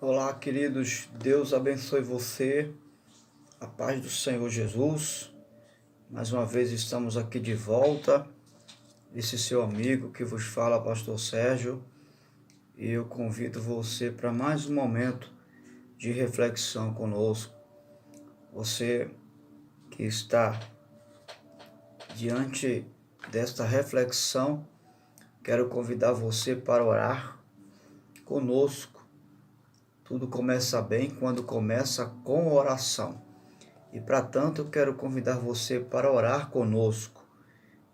Olá, queridos, Deus abençoe você, a paz do Senhor Jesus. Mais uma vez estamos aqui de volta, esse seu amigo que vos fala, Pastor Sérgio, e eu convido você para mais um momento de reflexão conosco. Você que está diante desta reflexão, quero convidar você para orar conosco. Tudo começa bem quando começa com oração. E para tanto eu quero convidar você para orar conosco.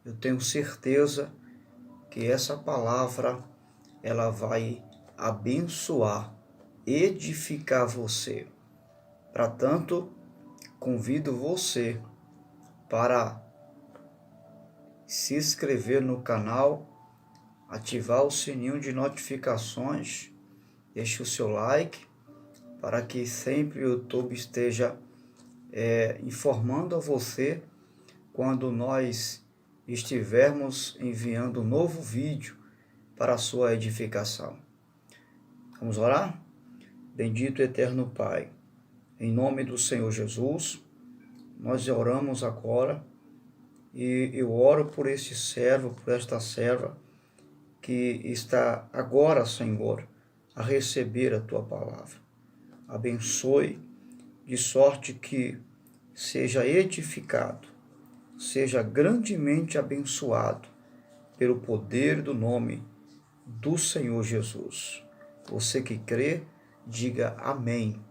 Eu tenho certeza que essa palavra ela vai abençoar, edificar você. Para tanto, convido você para se inscrever no canal, ativar o sininho de notificações, deixe o seu like para que sempre o YouTube esteja informando a você quando nós estivermos enviando um novo vídeo para a sua edificação. Vamos orar? Bendito eterno Pai, em nome do Senhor Jesus, nós oramos agora e eu oro por esse servo, por esta serva que está agora, Senhor, a receber a tua palavra. Abençoe de sorte que seja edificado, seja grandemente abençoado pelo poder do nome do Senhor Jesus. Você que crê, diga amém.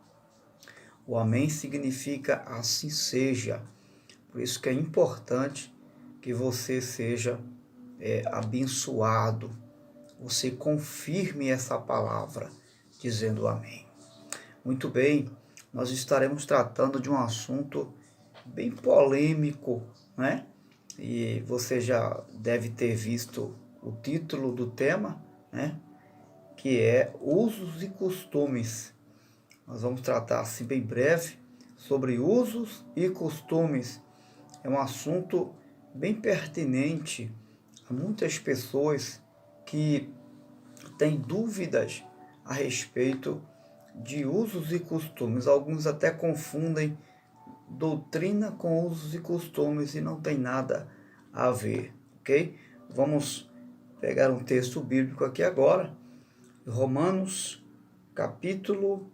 O amém significa assim seja. Por isso que é importante que você seja abençoado. Você confirme essa palavra dizendo amém. Muito bem, nós estaremos tratando de um assunto bem polêmico, né? E você já deve ter visto o título do tema, né? Que é usos e costumes. Nós vamos tratar assim bem breve sobre usos e costumes. É um assunto bem pertinente a muitas pessoas que têm dúvidas a respeito de usos e costumes. Alguns até confundem doutrina com usos e costumes e não tem nada a ver, ok? Vamos pegar um texto bíblico aqui agora, Romanos, capítulo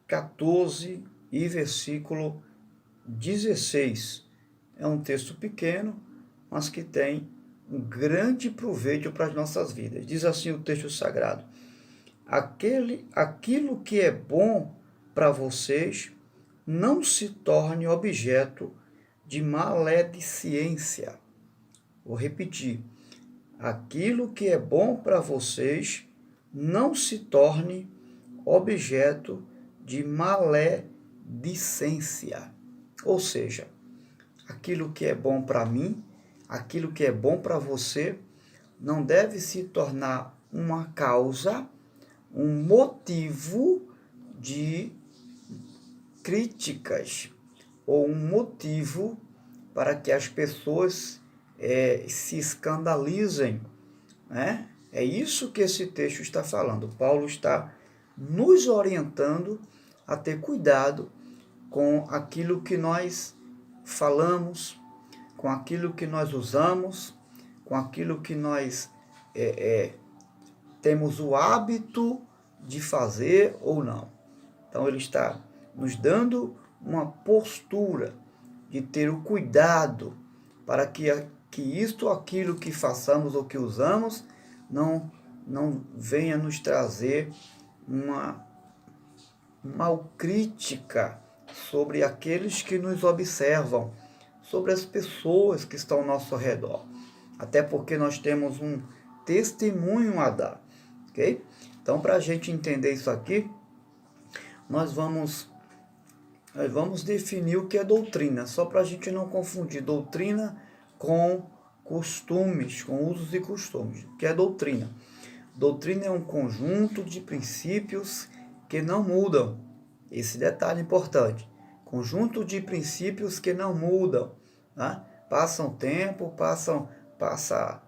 14 e versículo 16. É um texto pequeno, mas que tem um grande proveito para as nossas vidas. Diz assim o texto sagrado: aquilo que é bom para vocês não se torne objeto de maledicência. Vou repetir. Aquilo que é bom para vocês não se torne objeto de maledicência. Ou seja, aquilo que é bom para mim, aquilo que é bom para você, não deve se tornar uma causa, um motivo de críticas ou um motivo para que as pessoas se escandalizem, né? É isso que esse texto está falando. Paulo está nos orientando a ter cuidado com aquilo que nós falamos, com aquilo que nós usamos, com aquilo que nós temos o hábito de fazer ou não. Então ele está nos dando uma postura de ter o cuidado para que isto ou aquilo que façamos ou que usamos não venha nos trazer uma malcrítica sobre aqueles que nos observam, sobre as pessoas que estão ao nosso redor. Até porque nós temos um testemunho a dar, ok? Então, para a gente entender isso aqui, nós vamos definir o que é doutrina, só para a gente não confundir doutrina com costumes, com usos e costumes. O que é doutrina? Doutrina é um conjunto de princípios que não mudam. Esse detalhe é importante. Conjunto de princípios que não mudam. Né? Passam tempo, passa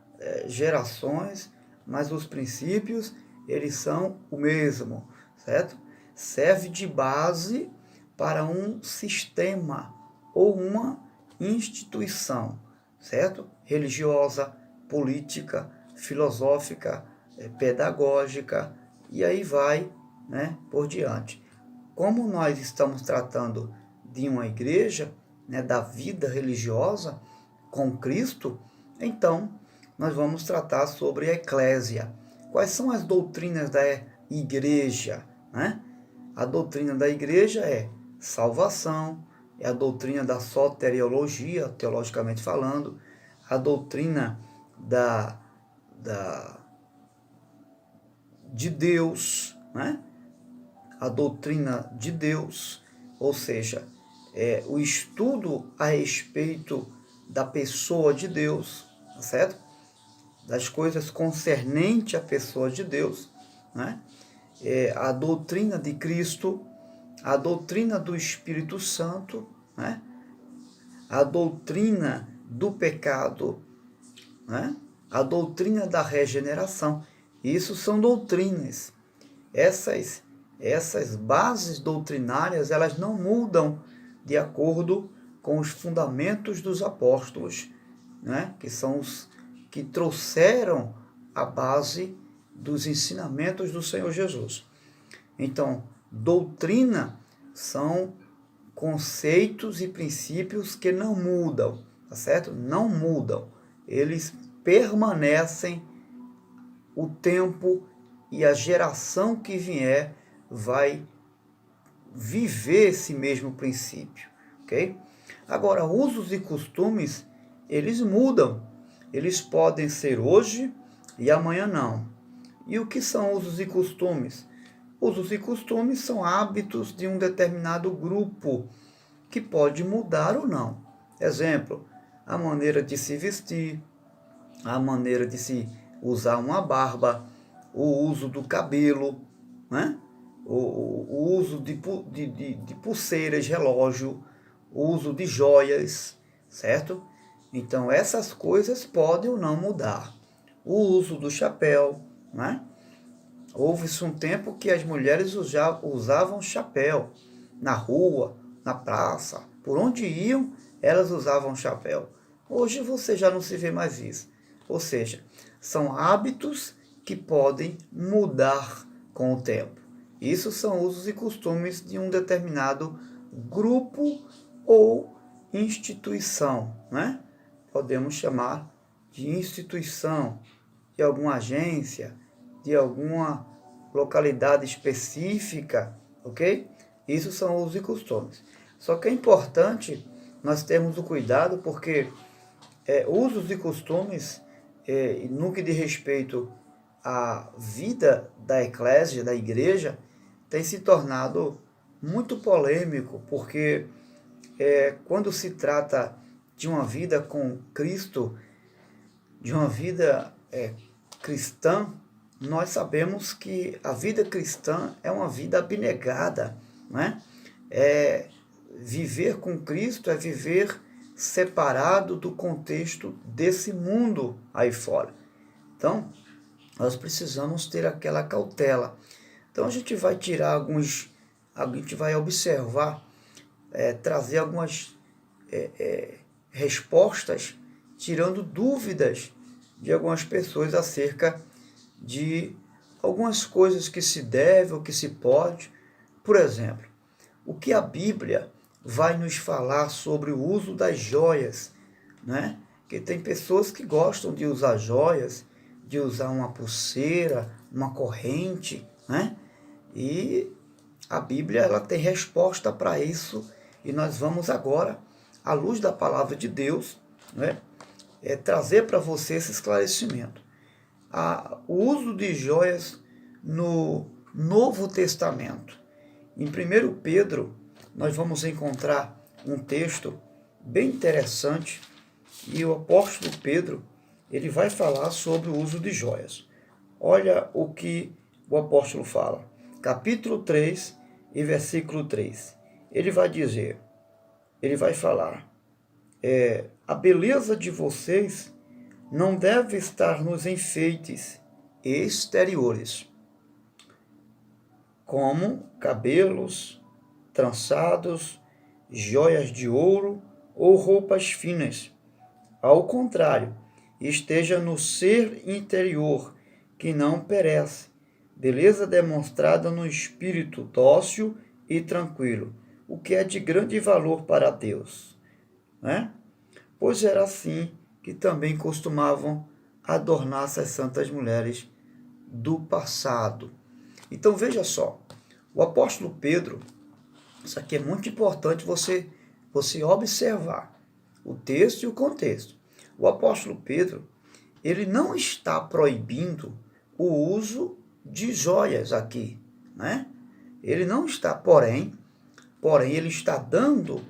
gerações, mas os princípios, eles são o mesmo. certo? Serve de base para um sistema ou uma instituição, certo? Religiosa, política, filosófica, pedagógica, e aí vai, né, por diante. Como nós estamos tratando de uma igreja, né, da vida religiosa com Cristo, então nós vamos tratar sobre a eclésia. Quais são as doutrinas da igreja, né? A doutrina da igreja é salvação, é a doutrina da soteriologia, teologicamente falando, a doutrina de Deus, né? A doutrina de Deus, ou seja, o estudo a respeito da pessoa de Deus, tá certo? Das coisas concernentes à pessoa de Deus, né? A doutrina de Cristo, a doutrina do Espírito Santo, né? A doutrina do pecado, né? A doutrina da regeneração. Isso são doutrinas. Essas bases doutrinárias, elas não mudam de acordo com os fundamentos dos apóstolos, né? Que são os que trouxeram a base dos ensinamentos do Senhor Jesus. Então, doutrina são conceitos e princípios que não mudam, tá certo? Não mudam. Eles permanecem o tempo e a geração que vier vai viver esse mesmo princípio, ok? Agora, usos e costumes, eles mudam. Eles podem ser hoje e amanhã não. E o que são usos e costumes? Usos e costumes são hábitos de um determinado grupo que pode mudar ou não. Exemplo, a maneira de se vestir, a maneira de se usar uma barba, o uso do cabelo, né? O uso de pulseiras, relógio, o uso de joias, certo? Então, essas coisas podem ou não mudar. O uso do chapéu, né? Houve-se um tempo que as mulheres usavam chapéu na rua, na praça, por onde iam, elas usavam chapéu. Hoje você já não se vê mais isso. Ou seja, são hábitos que podem mudar com o tempo. Isso são usos e costumes de um determinado grupo ou instituição, né? Podemos chamar de instituição, de alguma agência, de alguma localidade específica, ok? Isso são usos e costumes. Só que é importante nós termos o cuidado, porque usos e costumes, no que diz respeito à vida da eclésia, da igreja, tem se tornado muito polêmico, porque quando se trata de uma vida com Cristo, de uma vida cristã, nós sabemos que a vida cristã é uma vida abnegada, né? Viver com Cristo é viver separado do contexto desse mundo aí fora. Então, nós precisamos ter aquela cautela. Então, a gente vai tirar a gente vai observar, trazer algumas respostas, tirando dúvidas de algumas pessoas acerca de algumas coisas que se deve ou que se pode. Por exemplo, o que a Bíblia vai nos falar sobre o uso das joias, né? Que tem pessoas que gostam de usar joias, de usar uma pulseira, uma corrente, né? E a Bíblia, ela tem resposta para isso, e nós vamos agora, à luz da palavra de Deus, né, trazer para você esse esclarecimento. O uso de joias no Novo Testamento. Em 1 Pedro, nós vamos encontrar um texto bem interessante, e o apóstolo Pedro, ele vai falar sobre o uso de joias. Olha o que o apóstolo fala. Capítulo 3 e versículo 3. Ele vai falar, a beleza de vocês não deve estar nos enfeites exteriores, como cabelos trançados, joias de ouro ou roupas finas. Ao contrário, esteja no ser interior, que não perece, beleza demonstrada no espírito dócil e tranquilo, o que é de grande valor para Deus, né? Pois era assim que também costumavam adornar-se as santas mulheres do passado. Então veja só, o apóstolo Pedro, isso aqui é muito importante você observar o texto e o contexto. O apóstolo Pedro, ele não está proibindo o uso de joias aqui, né? Ele não está, porém ele está dando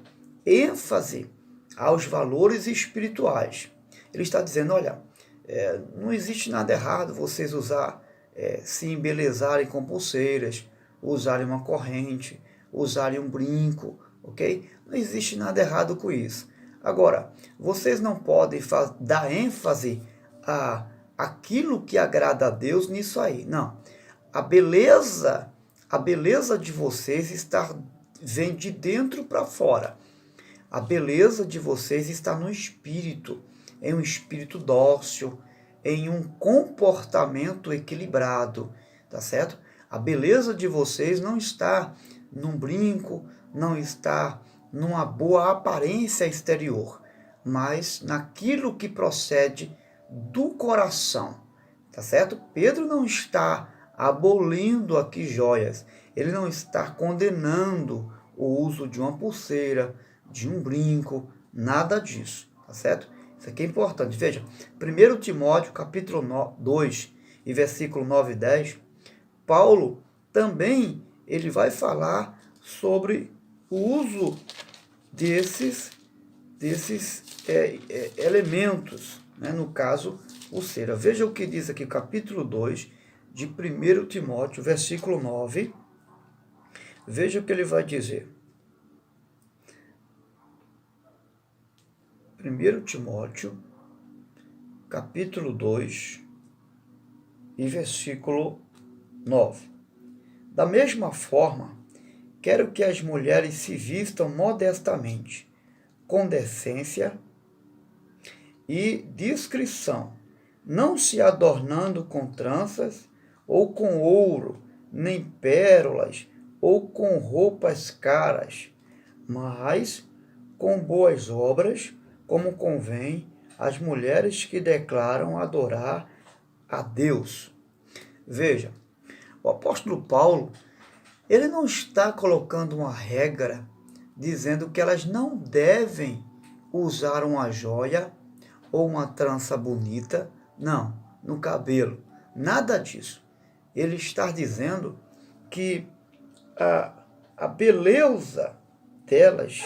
ênfase aos valores espirituais. Ele está dizendo, olha, não existe nada errado vocês se embelezarem com pulseiras, usarem uma corrente, usarem um brinco, ok? Não existe nada errado com isso. Agora, vocês não podem dar ênfase a aquilo que agrada a Deus nisso aí. Não. A beleza de vocês vem de dentro para fora. A beleza de vocês está no espírito, em um espírito dócil, em um comportamento equilibrado, tá certo? A beleza de vocês não está num brinco, não está numa boa aparência exterior, mas naquilo que procede do coração, tá certo? Pedro não está abolindo aqui joias, ele não está condenando o uso de uma pulseira, de um brinco, nada disso, tá certo? Isso aqui é importante. Veja, 1 Timóteo, capítulo 2, e versículo 9 e 10, Paulo também ele vai falar sobre o uso desses elementos, né? No caso, pulseira. Veja o que diz aqui, capítulo 2, de 1 Timóteo, versículo 9. Veja o que ele vai dizer. 1 Timóteo, capítulo 2, e versículo 9. Da mesma forma, quero que as mulheres se vistam modestamente, com decência e discrição, não se adornando com tranças, ou com ouro, nem pérolas, ou com roupas caras, mas com boas obras, como convém às mulheres que declaram adorar a Deus. Veja, o apóstolo Paulo, ele não está colocando uma regra dizendo que elas não devem usar uma joia ou uma trança bonita, não, no cabelo, nada disso. Ele está dizendo que a beleza delas,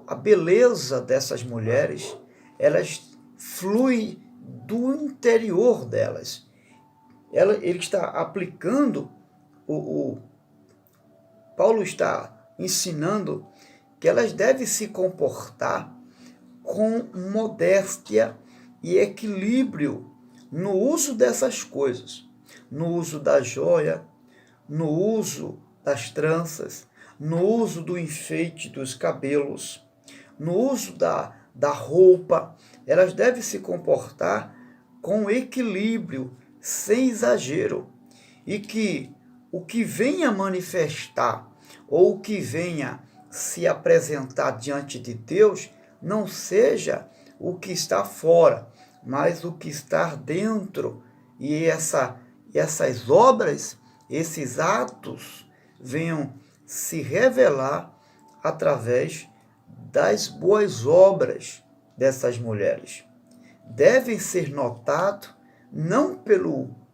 a beleza dessas mulheres, elas flui do interior delas. Ele está aplicando, Paulo está ensinando que elas devem se comportar com modéstia e equilíbrio no uso dessas coisas, no uso da joia, no uso das tranças, no uso do enfeite dos cabelos, no uso da roupa. Elas devem se comportar com equilíbrio, sem exagero, e que o que venha manifestar ou o que venha se apresentar diante de Deus não seja o que está fora, mas o que está dentro. E essas obras, esses atos, venham se revelar através das boas obras dessas mulheres. Devem ser notados não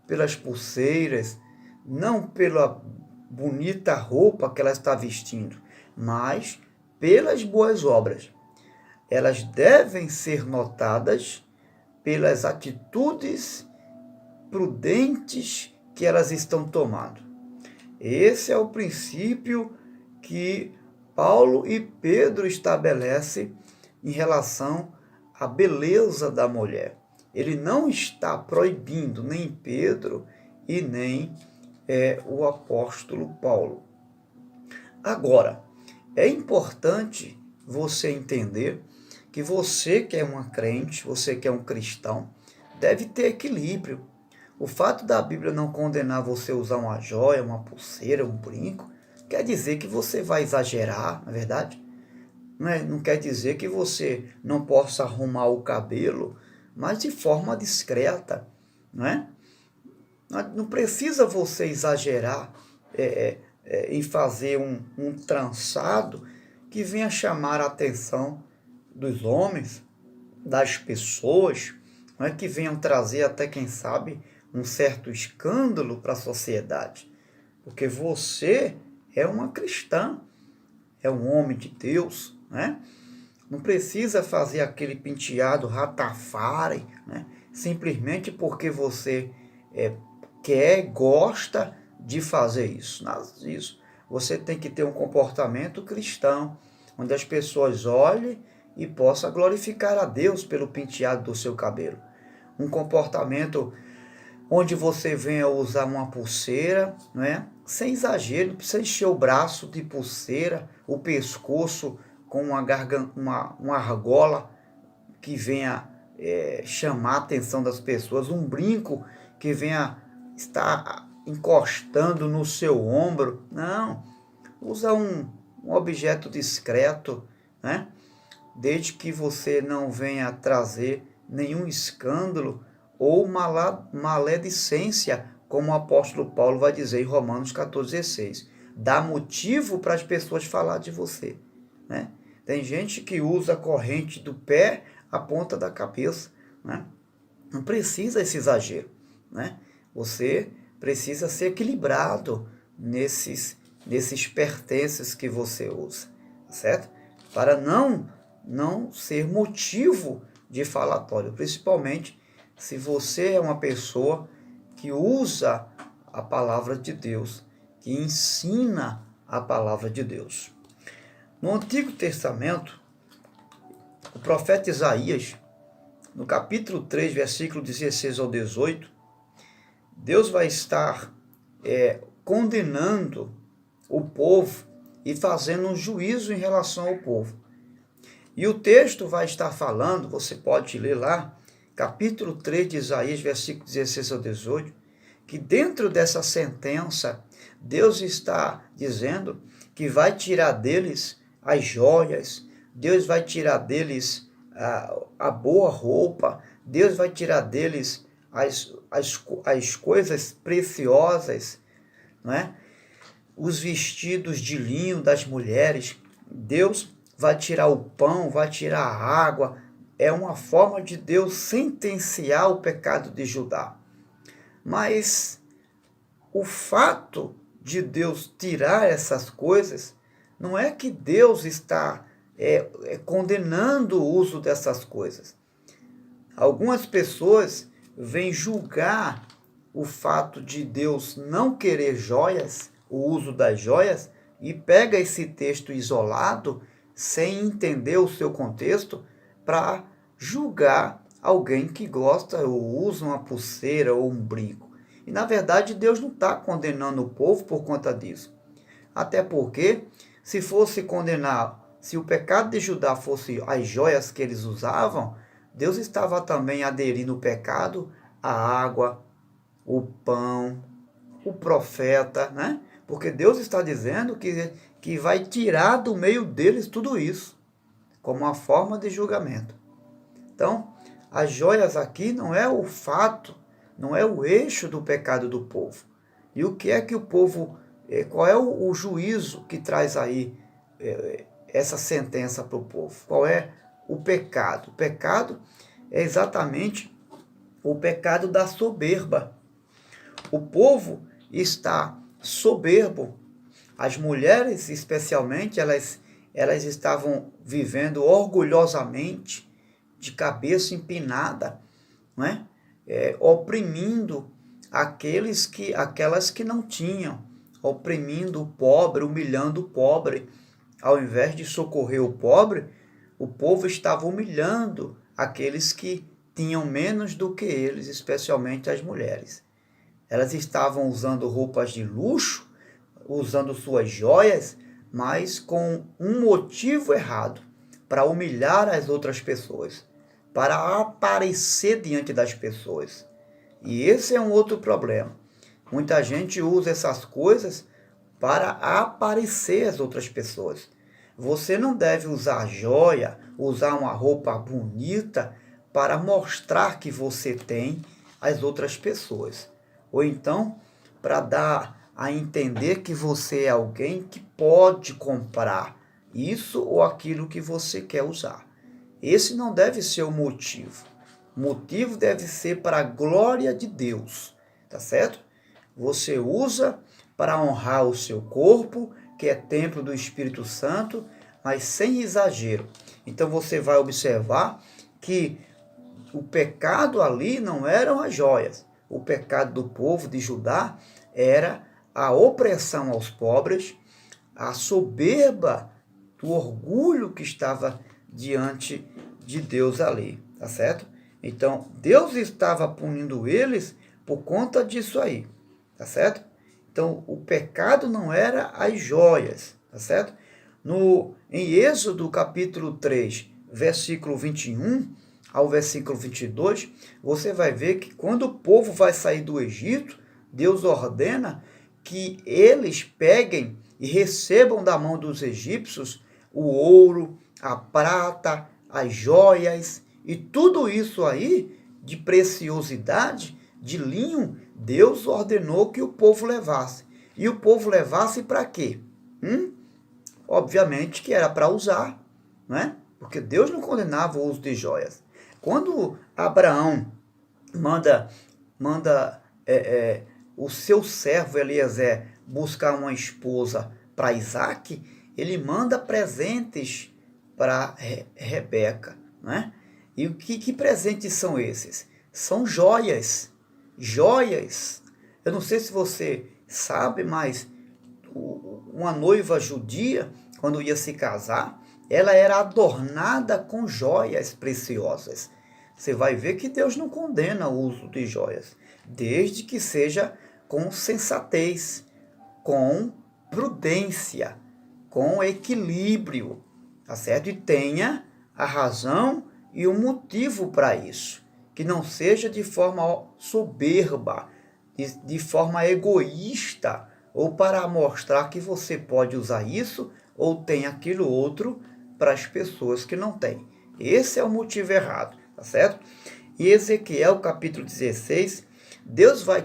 pelas pulseiras, não pela bonita roupa que ela está vestindo, mas pelas boas obras. Elas devem ser notadas pelas atitudes prudentes que elas estão tomando. Esse é o princípio que Paulo e Pedro estabelecem em relação à beleza da mulher. Ele não está proibindo nem Pedro e nem é o apóstolo Paulo. Agora, é importante você entender que você que é uma crente, você que é um cristão, deve ter equilíbrio. O fato da Bíblia não condenar você a usar uma joia, uma pulseira, um brinco, quer dizer que você vai exagerar, na verdade. Não quer dizer que você não possa arrumar o cabelo, mas de forma discreta, não é? Não precisa você exagerar em fazer um trançado que venha chamar a atenção dos homens, das pessoas, não é? Que venham trazer até, quem sabe, um certo escândalo para a sociedade. Porque você é uma cristã, é um homem de Deus, né? Não precisa fazer aquele penteado ratafari, né? Simplesmente porque você gosta de fazer isso. Nada disso. Você tem que ter um comportamento cristão, onde as pessoas olhem e possam glorificar a Deus pelo penteado do seu cabelo. Um comportamento onde você venha usar uma pulseira, não é? Sem exagero, não precisa encher o braço de pulseira, o pescoço com uma argola que venha chamar a atenção das pessoas, um brinco que venha estar encostando no seu ombro. Não, usa um objeto discreto, né? Desde que você não venha trazer nenhum escândalo ou maledicência, como o apóstolo Paulo vai dizer em Romanos 14,16. Dá motivo para as pessoas falar de você, né? Tem gente que usa a corrente do pé à ponta da cabeça, né? Não precisa esse exagero, né? Você precisa ser equilibrado nesses pertences que você usa, certo? Para não ser motivo de falatório, principalmente se você é uma pessoa que usa a palavra de Deus, que ensina a palavra de Deus. No Antigo Testamento, o profeta Isaías, no capítulo 3, versículo 16 ao 18, Deus vai estar condenando o povo e fazendo um juízo em relação ao povo. E o texto vai estar falando, você pode ler lá, capítulo 3 de Isaías, versículo 16 ao 18, que dentro dessa sentença, Deus está dizendo que vai tirar deles as joias, Deus vai tirar deles a boa roupa, Deus vai tirar deles as coisas preciosas, não é? Os vestidos de linho das mulheres. Deus vai tirar o pão, vai tirar a água. É uma forma de Deus sentenciar o pecado de Judá. Mas o fato de Deus tirar essas coisas não é que Deus está condenando o uso dessas coisas. Algumas pessoas vêm julgar o fato de Deus não querer joias, o uso das joias, e pega esse texto isolado, sem entender o seu contexto, para julgar alguém que gosta ou usa uma pulseira ou um brinco. E, na verdade, Deus não está condenando o povo por conta disso. Até porque, se fosse condenar, se o pecado de Judá fosse as joias que eles usavam, Deus estava também aderindo o pecado à água, o pão, o profeta, né? Porque Deus está dizendo que vai tirar do meio deles tudo isso, como uma forma de julgamento. Então, as joias aqui não é o fato, não é o eixo do pecado do povo. E o que é que o povo, qual é o juízo que traz aí essa sentença para o povo? Qual é o pecado? O pecado é exatamente o pecado da soberba. O povo está soberbo. As mulheres, especialmente, elas estavam vivendo orgulhosamente, de cabeça empinada, não é? Oprimindo aquelas que não tinham, oprimindo o pobre, humilhando o pobre. Ao invés de socorrer o pobre, o povo estava humilhando aqueles que tinham menos do que eles, especialmente as mulheres. Elas estavam usando roupas de luxo, usando suas joias, mas com um motivo errado, para humilhar as outras pessoas, para aparecer diante das pessoas. E esse é um outro problema. Muita gente usa essas coisas para aparecer às outras pessoas. Você não deve usar joia, usar uma roupa bonita para mostrar que você tem às outras pessoas. Ou então, para dar a entender que você é alguém que pode comprar isso ou aquilo que você quer usar. Esse não deve ser o motivo. O motivo deve ser para a glória de Deus, tá certo? Você usa para honrar o seu corpo, que é templo do Espírito Santo, mas sem exagero. Então você vai observar que o pecado ali não eram as joias. O pecado do povo de Judá era a opressão aos pobres, a soberba, o orgulho que estava diante de Deus ali, tá certo? Então, Deus estava punindo eles por conta disso aí, tá certo? Então, o pecado não era as joias, tá certo? Em Êxodo capítulo 3, versículo 21 ao versículo 22, você vai ver que quando o povo vai sair do Egito, Deus ordena que eles peguem e recebam da mão dos egípcios o ouro, a prata, as joias e tudo isso aí de preciosidade, de linho, Deus ordenou que o povo levasse. E o povo levasse para quê? Obviamente que era para usar, né? Porque Deus não condenava o uso de joias. Quando Abraão manda o seu servo Eliezer buscar uma esposa para Isaac, ele manda presentes para Rebeca, né? E que presentes são esses? São joias, joias. Eu não sei se você sabe, mas uma noiva judia, quando ia se casar, ela era adornada com joias preciosas. Você vai ver que Deus não condena o uso de joias, desde que seja com sensatez, com prudência, com equilíbrio, tá certo? E tenha a razão e o motivo para isso, que não seja de forma soberba, de forma egoísta, ou para mostrar que você pode usar isso ou tem aquilo outro para as pessoas que não têm. Esse é o motivo errado, tá certo? E Ezequiel capítulo 16, Deus vai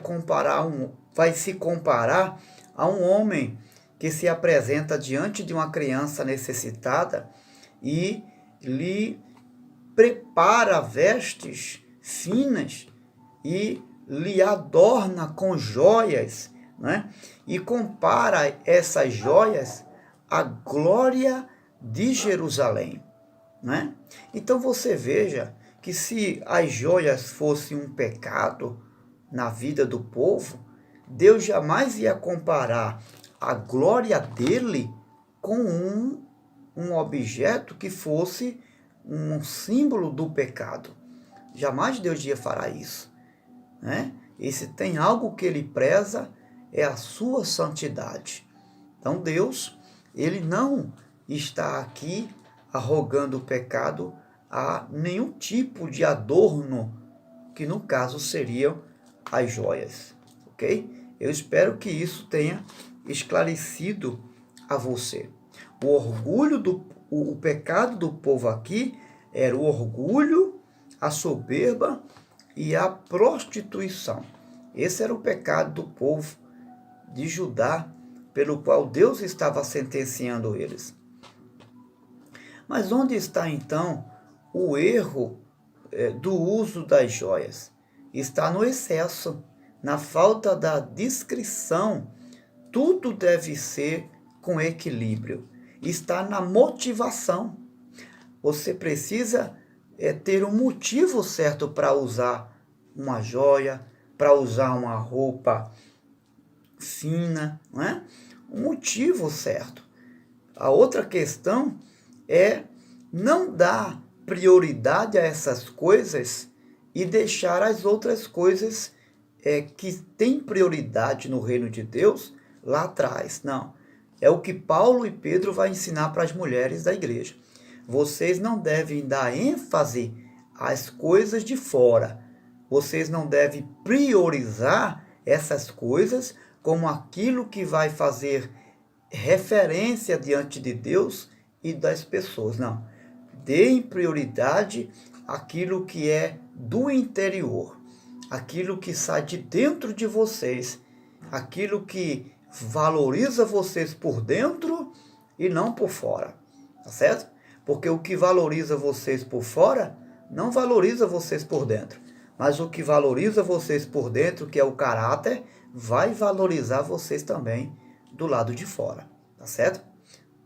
se comparar a um homem que se apresenta diante de uma criança necessitada e lhe prepara vestes finas e lhe adorna com joias, né? E compara essas joias à glória de Jerusalém, né? Então você veja que se as joias fossem um pecado na vida do povo, Deus jamais ia comparar a glória dele com um objeto que fosse um símbolo do pecado. Jamais Deus ia fará isso, né? E se tem algo que ele preza, é a sua santidade. Então Deus, ele não está aqui arrogando o pecado a nenhum tipo de adorno, que no caso seriam as joias, ok? Eu espero que isso tenha esclarecido a você. O pecado do povo aqui era o orgulho, a soberba e a prostituição. Esse era o pecado do povo de Judá, pelo qual Deus estava sentenciando eles. Mas onde está então o erro do uso das joias? Está no excesso, na falta da discrição. Tudo deve ser com equilíbrio. Está na motivação. Você precisa ter um motivo certo para usar uma joia, para usar uma roupa fina, não é? Um motivo certo. A outra questão é não dar prioridade a essas coisas e deixar as outras coisas que tem prioridade no reino de Deus lá atrás. Não. É o que Paulo e Pedro vai ensinar para as mulheres da igreja. Vocês não devem dar ênfase às coisas de fora. Vocês não devem priorizar essas coisas como aquilo que vai fazer referência diante de Deus e das pessoas. Não. Deem prioridade àquilo que é do interior, aquilo que sai de dentro de vocês, aquilo que valoriza vocês por dentro e não por fora, tá certo? Porque o que valoriza vocês por fora não valoriza vocês por dentro, mas o que valoriza vocês por dentro, que é o caráter, vai valorizar vocês também do lado de fora, tá certo?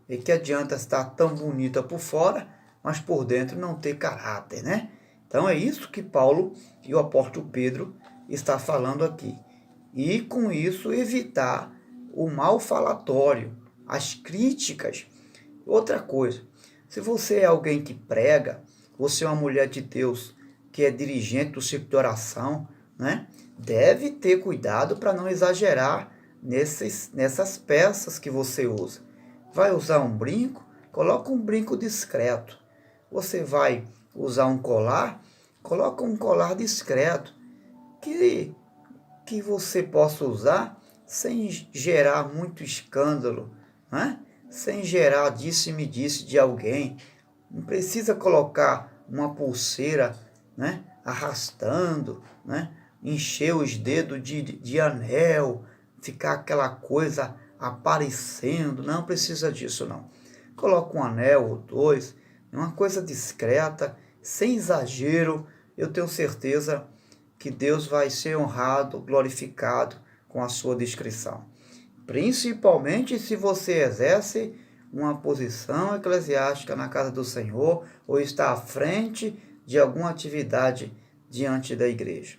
E que adianta estar tão bonita por fora, mas por dentro não ter caráter, né? Então é isso que Paulo e o apóstolo Pedro está falando aqui. E com isso evitar o mal falatório, as críticas. Outra coisa, se você é alguém que prega, você é uma mulher de Deus que é dirigente do ciclo de oração, né? Deve ter cuidado para não exagerar nessas peças que você usa. Vai usar um brinco? Coloca um brinco discreto. Você vai usar um colar? Coloca um colar discreto, que você possa usar sem gerar muito escândalo, né? Sem gerar disse-me-disse de alguém. Não precisa colocar uma pulseira, né? Arrastando, né? Encher os dedos de anel, ficar aquela coisa aparecendo. Não precisa disso, não. Coloca um anel ou dois, uma coisa discreta, sem exagero. Eu tenho certeza que Deus vai ser honrado, glorificado com a sua discrição. Principalmente se você exerce uma posição eclesiástica na casa do Senhor ou está à frente de alguma atividade diante da igreja.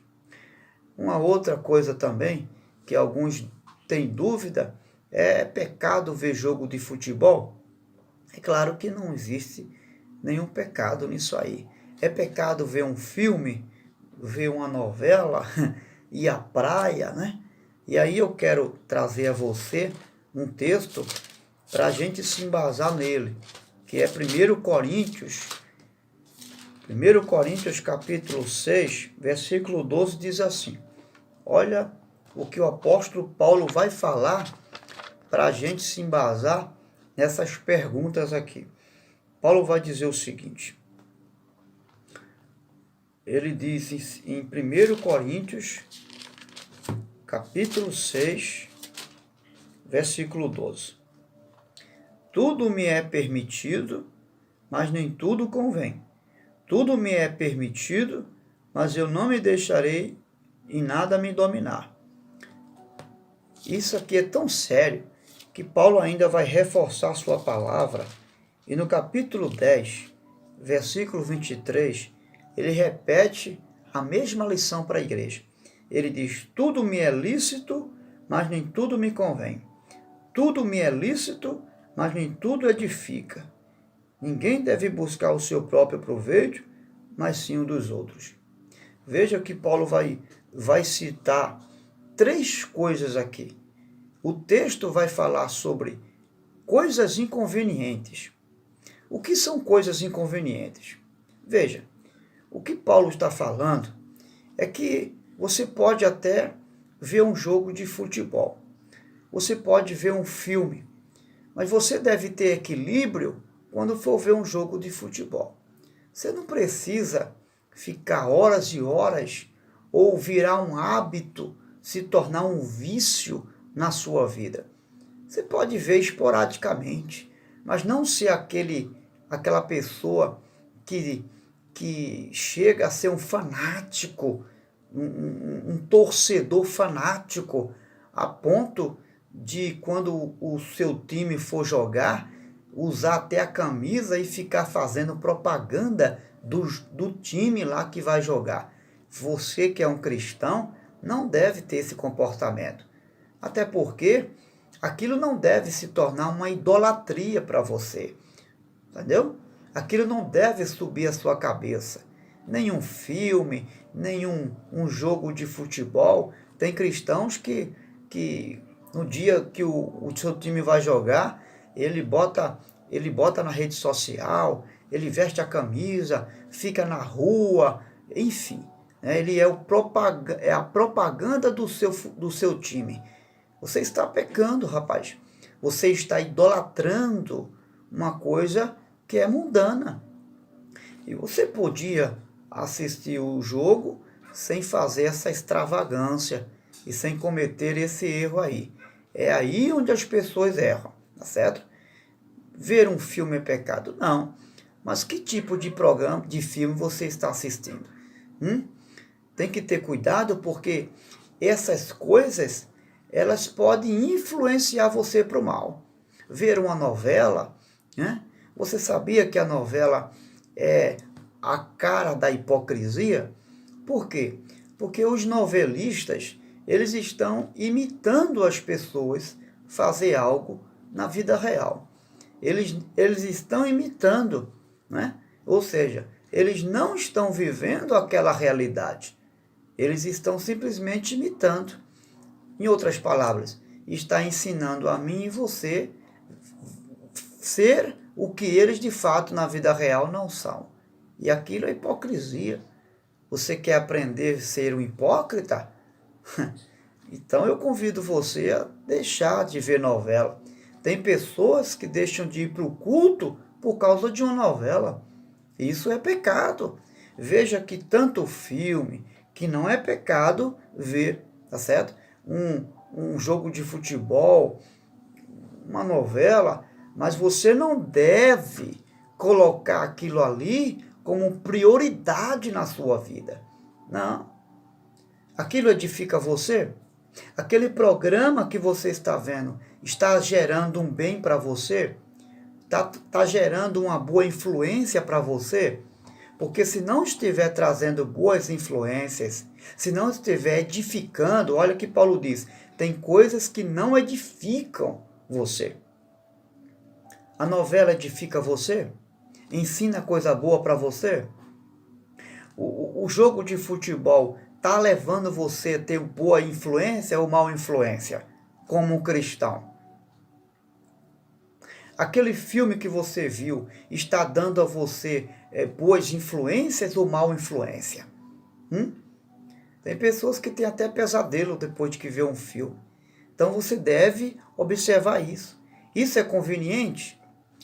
Uma outra coisa também, que alguns têm dúvida, é pecado ver jogo de futebol? É claro que não existe nenhum pecado nisso aí. É pecado ver um filme, ver uma novela, ir à praia, né? E aí eu quero trazer a você um texto para a gente se embasar nele, que é 1 Coríntios capítulo 6, versículo 12, diz assim: olha o que o apóstolo Paulo vai falar para a gente se embasar nessas perguntas aqui. Paulo vai dizer o seguinte, ele diz em 1 Coríntios, capítulo 6, versículo 12. Tudo me é permitido, mas nem tudo convém. Tudo me é permitido, mas eu não me deixarei em nada me dominar. Isso aqui é tão sério que Paulo ainda vai reforçar sua palavra. E no capítulo 10, versículo 23, ele repete a mesma lição para a igreja. Ele diz, tudo me é lícito, mas nem tudo me convém. Tudo me é lícito, mas nem tudo edifica. Ninguém deve buscar o seu próprio proveito, mas sim o dos outros. Veja que Paulo vai citar 3 coisas aqui. O texto vai falar sobre coisas inconvenientes. O que são coisas inconvenientes? Veja, o que Paulo está falando é que você pode até ver um jogo de futebol. Você pode ver um filme. Mas você deve ter equilíbrio quando for ver um jogo de futebol. Você não precisa ficar horas e horas ou virar um hábito, se tornar um vício na sua vida. Você pode ver esporadicamente, mas não ser aquela pessoa que chega a ser um fanático, um torcedor fanático, a ponto de, quando o seu time for jogar, usar até a camisa e ficar fazendo propaganda do time lá que vai jogar. Você que é um cristão não deve ter esse comportamento. Até porque aquilo não deve se tornar uma idolatria para você. Entendeu? Aquilo não deve subir a sua cabeça. Nenhum filme, nenhum um jogo de futebol Tem cristãos que no dia que o seu time vai jogar, ele bota na rede social, ele veste a camisa, fica na rua, enfim. Né? Ele é a propaganda do seu time. Você está pecando, rapaz. Você está idolatrando uma coisa que é mundana. E você podia assistir o jogo sem fazer essa extravagância e sem cometer esse erro aí. É aí onde as pessoas erram, tá certo? Ver um filme é pecado? Não. Mas que tipo de programa, de filme você está assistindo? Tem que ter cuidado porque essas coisas, elas podem influenciar você para o mal. Ver uma novela, né? Você sabia que a novela é a cara da hipocrisia? Por quê? Porque os novelistas, eles estão imitando as pessoas fazer algo na vida real. Eles estão imitando, né? Ou seja, eles não estão vivendo aquela realidade. Eles estão simplesmente imitando. Em outras palavras, está ensinando a mim e você ser o que eles de fato na vida real não são. E aquilo é hipocrisia. Você quer aprender a ser um hipócrita? Então eu convido você a deixar de ver novela. Tem pessoas que deixam de ir para o culto por causa de uma novela. Isso é pecado. Veja que tanto filme, que não é pecado ver, tá certo? Um jogo de futebol, uma novela, mas você não deve colocar aquilo ali como prioridade na sua vida. Não. Aquilo edifica você? Aquele programa que você está vendo está gerando um bem para você? Está gerando uma boa influência para você? Porque se não estiver trazendo boas influências, se não estiver edificando, olha o que Paulo diz, tem coisas que não edificam você. A novela edifica você? Ensina coisa boa para você? O jogo de futebol está levando você a ter boa influência ou mal influência, como um cristão? Aquele filme que você viu está dando a você boas influências ou mal influência? Tem pessoas que têm até pesadelo depois de que vê um filme. Então você deve observar isso. Isso é conveniente?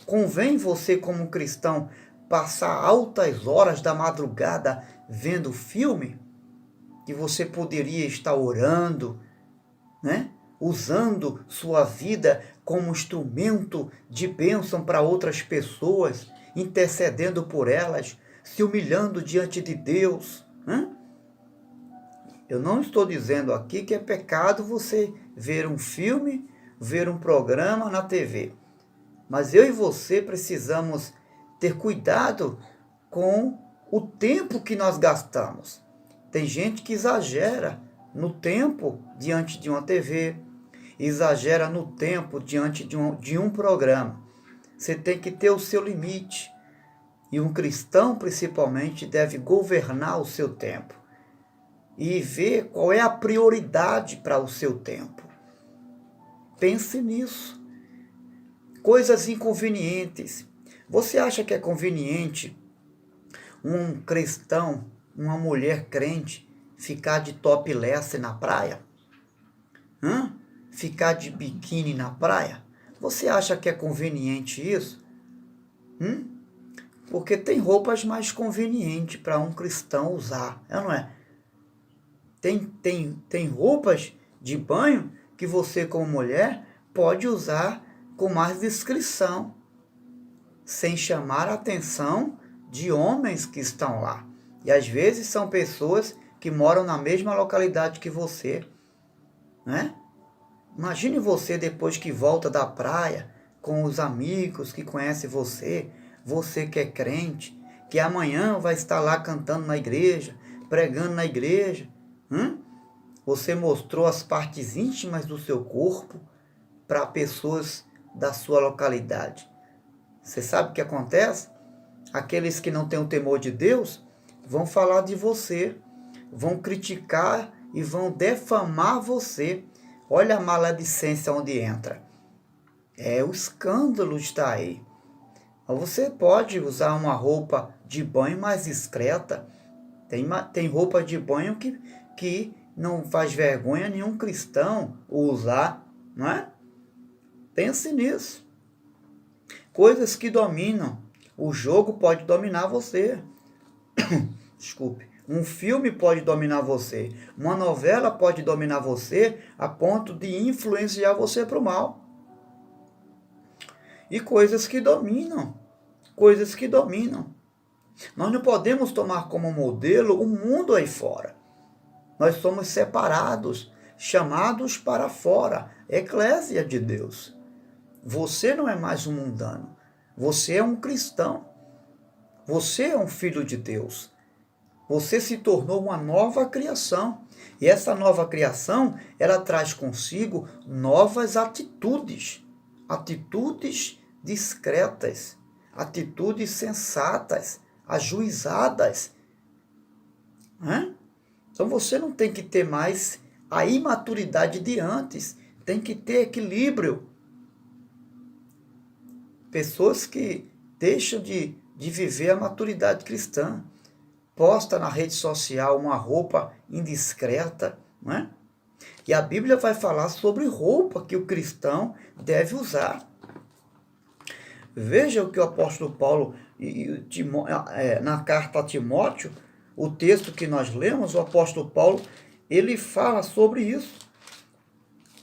Convém você, como cristão, passar altas horas da madrugada vendo filme? Que você poderia estar orando, né? Usando sua vida como instrumento de bênção para outras pessoas, intercedendo por elas, se humilhando diante de Deus. Eu não estou dizendo aqui que é pecado você ver um filme, ver um programa na TV. Mas eu e você precisamos ter cuidado com o tempo que nós gastamos. Tem gente que exagera no tempo diante de uma TV, exagera no tempo diante de um programa. Você tem que ter o seu limite. E um cristão, principalmente, deve governar o seu tempo e ver qual é a prioridade para o seu tempo. Pense nisso. Coisas inconvenientes. Você acha que é conveniente um cristão, uma mulher crente, ficar de topless na praia? Ficar de biquíni na praia? Você acha que é conveniente isso? Porque tem roupas mais convenientes para um cristão usar, não é? Tem roupas de banho que você, como mulher, pode usar com mais discrição, sem chamar a atenção de homens que estão lá. E às vezes são pessoas que moram na mesma localidade que você, né? Imagine você depois que volta da praia, com os amigos que conhecem você, você que é crente, que amanhã vai estar lá cantando na igreja, pregando na igreja. Você mostrou as partes íntimas do seu corpo para pessoas da sua localidade. Você sabe o que acontece? Aqueles que não têm o temor de Deus vão falar de você, vão criticar e vão defamar você. Olha a maledicência onde entra. O escândalo está aí. Você pode usar uma roupa de banho mais discreta. Tem roupa de banho que não faz vergonha nenhum cristão usar, não é? Pense nisso. Coisas que dominam. O jogo pode dominar você. Desculpe. Um filme pode dominar você. Uma novela pode dominar você a ponto de influenciar você para o mal. E coisas que dominam. Coisas que dominam. Nós não podemos tomar como modelo o mundo aí fora. Nós somos separados, chamados para fora, eclésia de Deus. Você não é mais um mundano. Você é um cristão. Você é um filho de Deus. Você se tornou uma nova criação. E essa nova criação, ela traz consigo novas atitudes. Atitudes discretas. Atitudes sensatas. Ajuizadas. Então você não tem que ter mais a imaturidade de antes. Tem que ter equilíbrio. Pessoas que deixam de viver a maturidade cristã. Posta na rede social uma roupa indiscreta, não é? E a Bíblia vai falar sobre roupa que o cristão deve usar. Veja o que o apóstolo Paulo, na carta a Timóteo, o texto que nós lemos, o apóstolo Paulo, ele fala sobre isso.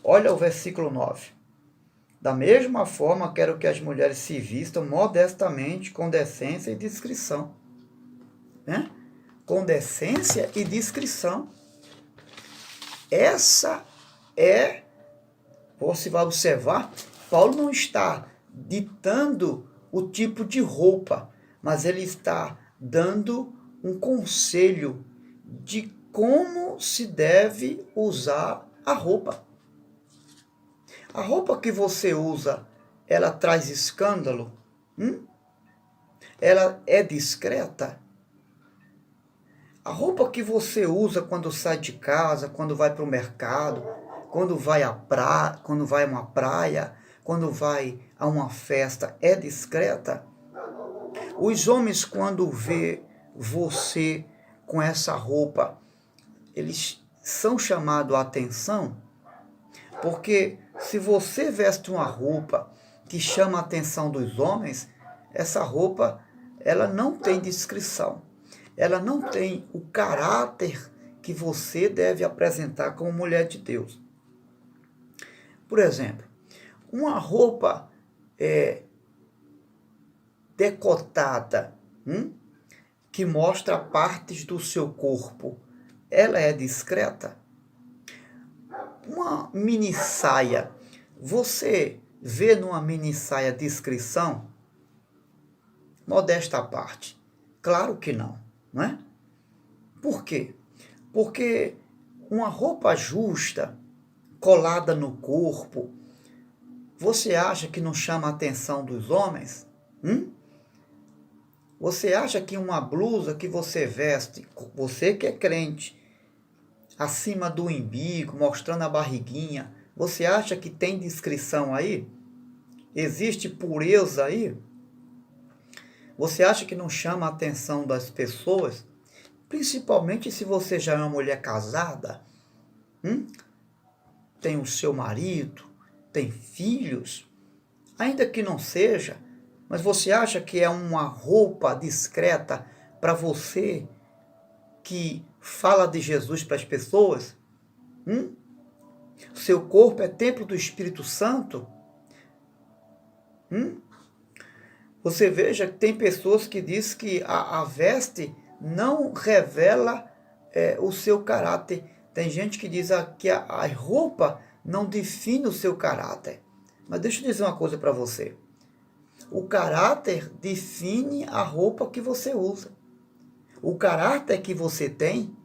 Olha o versículo 9. Da mesma forma, quero que as mulheres se vistam modestamente, com decência e discrição. Com decência e discrição. Essa você vai observar, Paulo não está ditando o tipo de roupa, mas ele está dando um conselho de como se deve usar a roupa. A roupa que você usa, ela traz escândalo? Ela é discreta? A roupa que você usa quando sai de casa, quando vai para o mercado, quando vai a uma praia, quando vai a uma festa, é discreta? Os homens, quando vê você com essa roupa, eles são chamados a atenção? Porque se você veste uma roupa que chama a atenção dos homens, essa roupa, ela não tem discrição. Ela não tem o caráter que você deve apresentar como mulher de Deus. Por exemplo, uma roupa decotada, que mostra partes do seu corpo, ela é discreta? Uma mini saia, você vê numa mini saia discrição? Modesta à parte, claro que não, não é? Por quê? Porque uma roupa justa, colada no corpo, você acha que não chama a atenção dos homens? Você acha que uma blusa que você veste, você que é crente, acima do umbigo, mostrando a barriguinha, você acha que tem discrição aí? Existe pureza aí? Você acha que não chama a atenção das pessoas? Principalmente se você já é uma mulher casada, tem o seu marido, tem filhos, ainda que não seja, mas você acha que é uma roupa discreta para você que fala de Jesus para as pessoas? Seu corpo é templo do Espírito Santo? Você veja que tem pessoas que dizem que a veste não revela o seu caráter. Tem gente que diz que a roupa não define o seu caráter. Mas deixa eu dizer uma coisa para você. O caráter define a roupa que você usa. O caráter que você tem,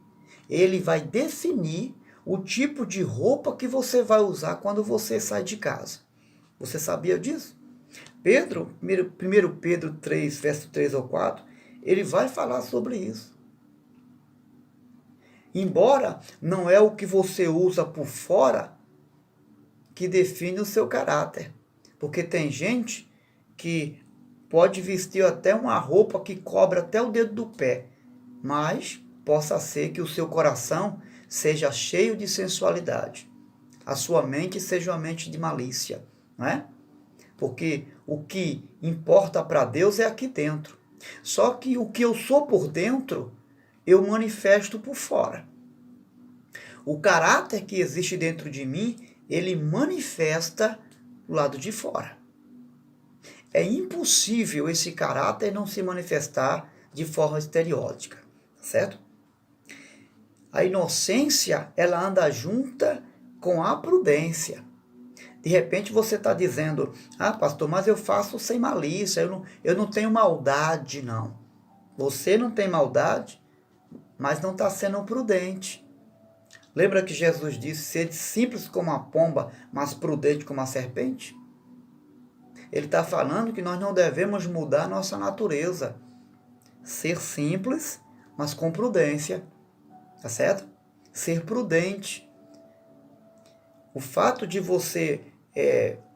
ele vai definir o tipo de roupa que você vai usar quando você sai de casa. Você sabia disso? Pedro, 1 Pedro 3, verso 3 ou 4, ele vai falar sobre isso. embora não é o que você usa por fora que define o seu caráter. Porque tem gente que pode vestir até uma roupa que cobre até o dedo do pé, mas possa ser que o seu coração seja cheio de sensualidade. A sua mente seja uma mente de malícia, não é? Porque o que importa para Deus é aqui dentro. Só que o que eu sou por dentro, eu manifesto por fora. O caráter que existe dentro de mim, ele manifesta do lado de fora. É impossível esse caráter não se manifestar de forma estereótica, certo? A inocência, ela anda junta com a prudência. De repente você está dizendo, pastor, mas eu faço sem malícia, eu não tenho maldade, não. Você não tem maldade, mas não está sendo prudente. Lembra que Jesus disse, sede simples como a pomba, mas prudente como a serpente? Ele está falando que nós não devemos mudar a nossa natureza. Ser simples, mas com prudência. Tá certo? Ser prudente. O fato de você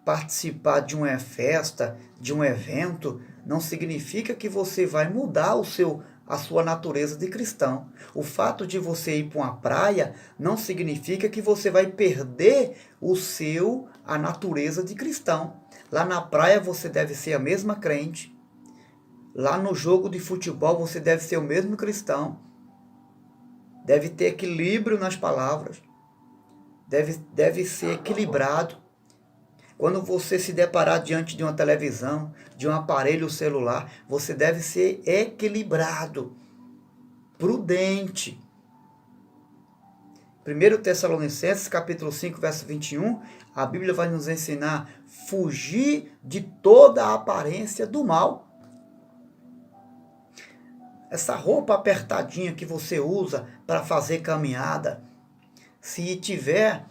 participar de uma festa, de um evento, não significa que você vai mudar a sua natureza de cristão. O fato de você ir para uma praia não significa que você vai perder a natureza de cristão. Lá na praia você deve ser a mesma crente. Lá no jogo de futebol você deve ser o mesmo cristão. Deve ter equilíbrio nas palavras. Deve ser equilibrado. Quando você se deparar diante de uma televisão, de um aparelho celular, você deve ser equilibrado, prudente. 1 Tessalonicenses, capítulo 5, verso 21, a Bíblia vai nos ensinar a fugir de toda a aparência do mal. Essa roupa apertadinha que você usa para fazer caminhada, se tiver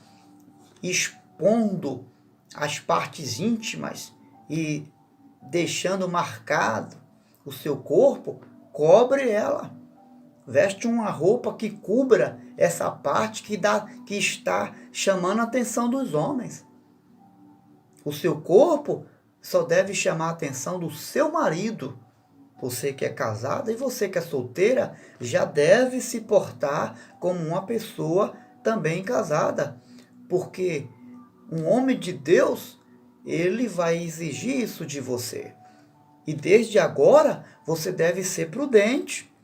expondo as partes íntimas e deixando marcado o seu corpo, cobre ela. Veste uma roupa que cubra essa parte que está chamando a atenção dos homens. O seu corpo só deve chamar a atenção do seu marido. Você que é casada e você que é solteira já deve se portar como uma pessoa também casada. Porque um homem de Deus, ele vai exigir isso de você. E desde agora, você deve ser prudente.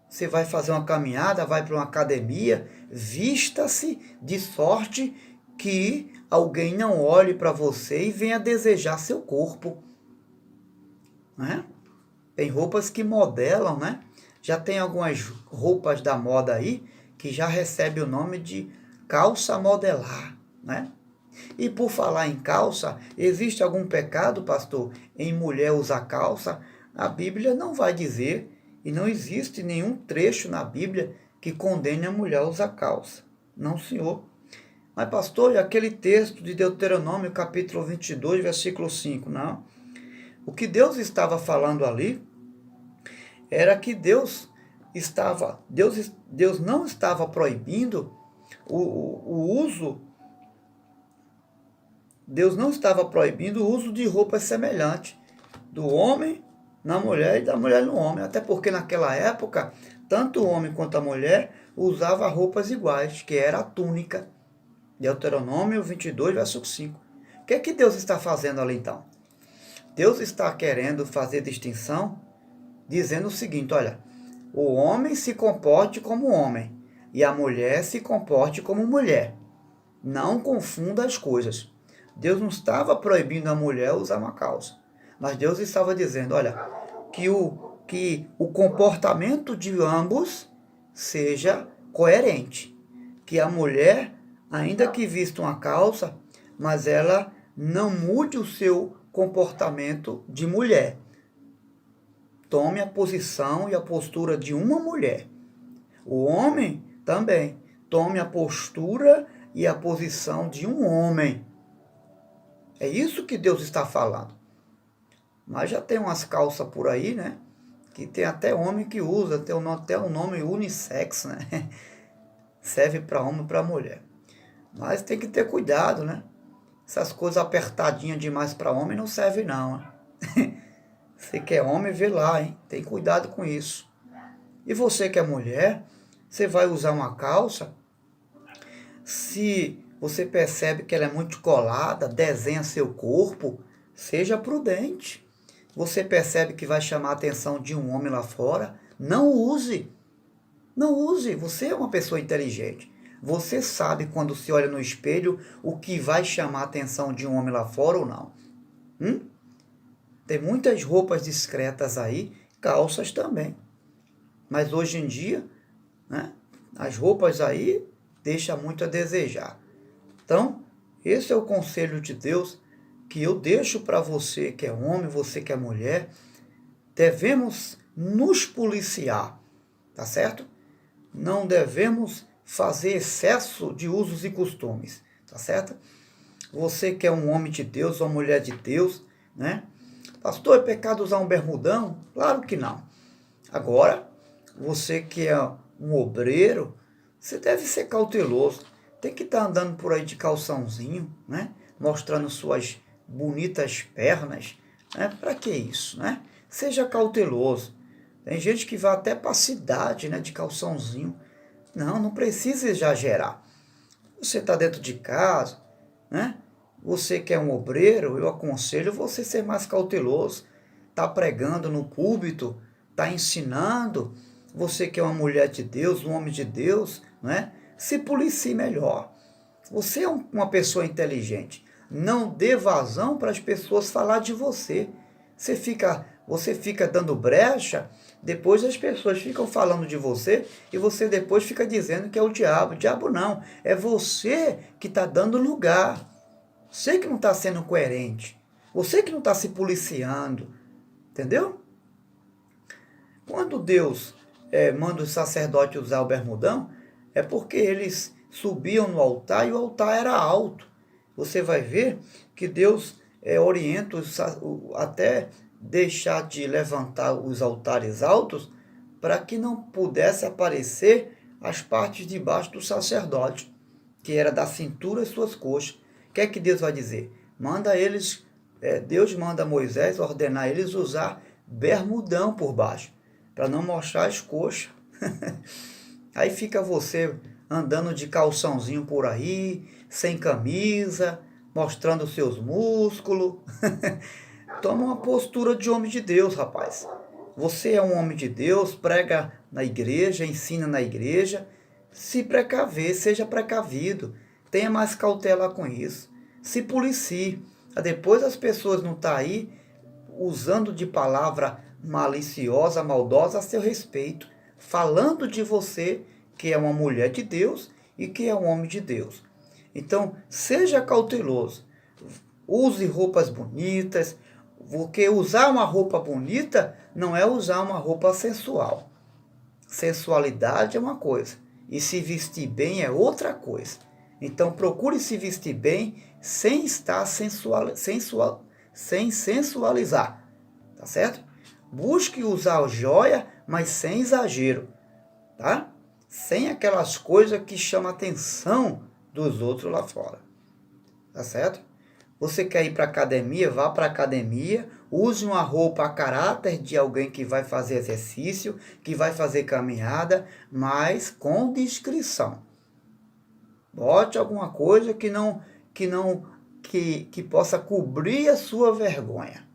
Você vai fazer uma caminhada, vai para uma academia, vista-se de sorte que alguém não olhe para você e venha desejar seu corpo. Né? Tem roupas que modelam, né? Já tem algumas roupas da moda aí que já recebe o nome de calça modelar, né? E por falar em calça, existe algum pecado, pastor, em mulher usar calça? A Bíblia não vai dizer, e não existe nenhum trecho na Bíblia que condene a mulher a usar calça. Não, senhor. Mas, pastor, e aquele texto de Deuteronômio, capítulo 22, versículo 5? Não. O que Deus estava falando ali era que Deus não estava proibindo o uso. Deus não estava proibindo o uso de roupas semelhantes do homem na mulher e da mulher no homem. Até porque naquela época, tanto o homem quanto a mulher usavam roupas iguais, que era a túnica. Deuteronômio 22, verso 5. O que é que Deus está fazendo ali então? Deus está querendo fazer distinção, dizendo o seguinte, olha, o homem se comporte como homem e a mulher se comporte como mulher. Não confunda as coisas. Deus não estava proibindo a mulher usar uma calça, mas Deus estava dizendo, olha, que o comportamento de ambos seja coerente. Que a mulher, ainda que vista uma calça, mas ela não mude o seu comportamento de mulher. Tome a posição e a postura de uma mulher. O homem também tome a postura e a posição de um homem. É isso que Deus está falando. Mas já tem umas calças por aí, né? que tem até homem que usa, tem até um nome unissex, né? Serve para homem e para mulher. Mas tem que ter cuidado, né? Essas coisas apertadinhas demais para homem não serve não. Né? Você que é homem, vê lá, hein? Tem cuidado com isso. E você que é mulher, você vai usar uma calça, se você percebe que ela é muito colada, desenha seu corpo, seja prudente. Você percebe que vai chamar a atenção de um homem lá fora, não use. Não use. Você é uma pessoa inteligente. Você sabe quando se olha no espelho o que vai chamar a atenção de um homem lá fora ou não. Tem muitas roupas discretas aí, calças também. Mas hoje em dia, né, as roupas aí deixam muito a desejar. Então, esse é o conselho de Deus que eu deixo para você que é homem, você que é mulher. Devemos nos policiar, tá certo? Não devemos fazer excesso de usos e costumes, tá certo? Você que é um homem de Deus, uma mulher de Deus, né? Pastor, é pecado usar um bermudão? Claro que não. Agora, você que é um obreiro, você deve ser cauteloso. Tem que estar andando por aí de calçãozinho, né? Mostrando suas bonitas pernas, né? Para que isso, né? Seja cauteloso. Tem gente que vai até para a cidade, né? De calçãozinho. Não precisa exagerar. Você está dentro de casa, né? Você que é um obreiro, eu aconselho você ser mais cauteloso. Está pregando no púlpito, está ensinando. Você que é uma mulher de Deus, um homem de Deus, né? Se policie melhor. Você é uma pessoa inteligente. Não dê vazão para as pessoas falar de você. Você fica dando brecha, depois as pessoas ficam falando de você e você depois fica dizendo que é o diabo. O diabo não, é você que está dando lugar. Você que não está sendo coerente. Você que não está se policiando. Entendeu? Quando Deus manda os sacerdotes usar o bermudão, é porque eles subiam no altar e o altar era alto. Você vai ver que Deus orienta até deixar de levantar os altares altos para que não pudesse aparecer as partes de baixo do sacerdote, que era da cintura às suas coxas. O que é que Deus vai dizer? Deus manda Moisés ordenar eles usar bermudão por baixo, para não mostrar as coxas. Aí fica você andando de calçãozinho por aí, sem camisa, mostrando seus músculos. Toma uma postura de homem de Deus, rapaz. Você é um homem de Deus, prega na igreja, ensina na igreja. Se precaver, seja precavido. Tenha mais cautela com isso. Se policie. Depois as pessoas não estão aí usando de palavra maliciosa, maldosa a seu respeito, falando de você que é uma mulher de Deus e que é um homem de Deus. Então, seja cauteloso. Use roupas bonitas, porque usar uma roupa bonita não é usar uma roupa sensual. Sensualidade é uma coisa e se vestir bem é outra coisa. Então, procure se vestir bem sem estar sem sensualizar, tá certo? Busque usar joia, mas sem exagero, tá? Sem aquelas coisas que chamam a atenção dos outros lá fora, tá certo? Você quer ir para academia, vá para academia, use uma roupa a caráter de alguém que vai fazer exercício, que vai fazer caminhada, mas com discrição. Bote alguma coisa que possa cobrir a sua vergonha.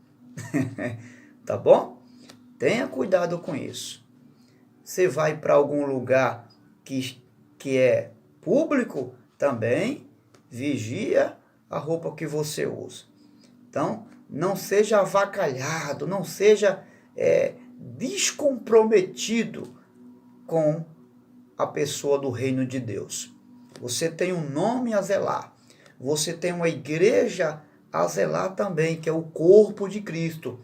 Tá bom? Tenha cuidado com isso. Você vai para algum lugar que é público, também vigia a roupa que você usa. Então, não seja avacalhado, não seja descomprometido com a pessoa do reino de Deus. Você tem um nome a zelar. Você tem uma igreja a zelar também, que é o corpo de Cristo.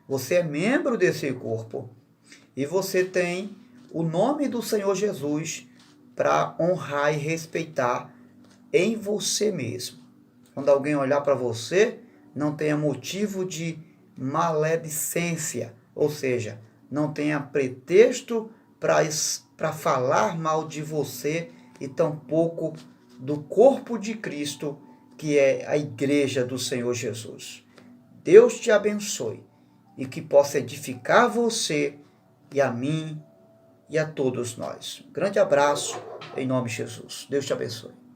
Você é membro desse corpo. E você tem o nome do Senhor Jesus para honrar e respeitar em você mesmo. Quando alguém olhar para você, não tenha motivo de maledicência, ou seja, não tenha pretexto para falar mal de você e tampouco do corpo de Cristo, que é a igreja do Senhor Jesus. Deus te abençoe e que possa edificar você e a mim e a todos nós. Um grande abraço em nome de Jesus. Deus te abençoe.